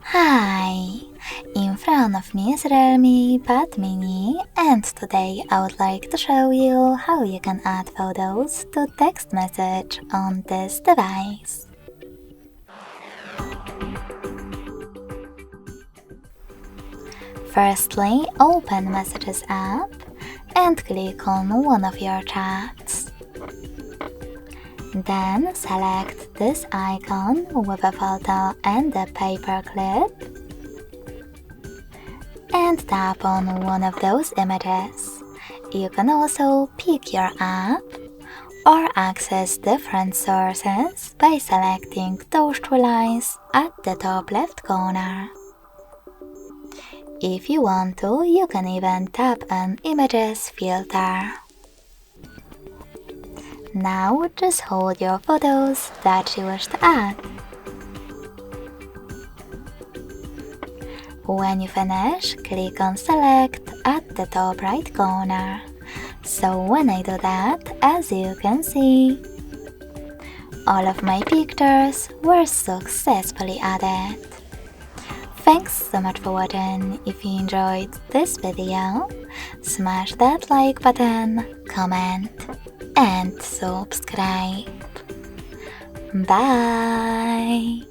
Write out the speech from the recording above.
Hi! In front of me is Realme Pad Mini, and today I would like to show you how you can add photos to text message on this device. Firstly, open Messages app and click on one of your chats. Then select this icon with a photo and a paper clip and tap on one of those images. You can also pick your app or access different sources by selecting those three lines at the top left corner. If you want to, you can even tap an images filter. Now just hold your photos that you wish to add. When you finish, click on Select at the top right corner. So when I do that, as you can see, all of my pictures were successfully added. Thanks so much for watching. If you enjoyed this video, smash that like button, comment, and subscribe. Bye!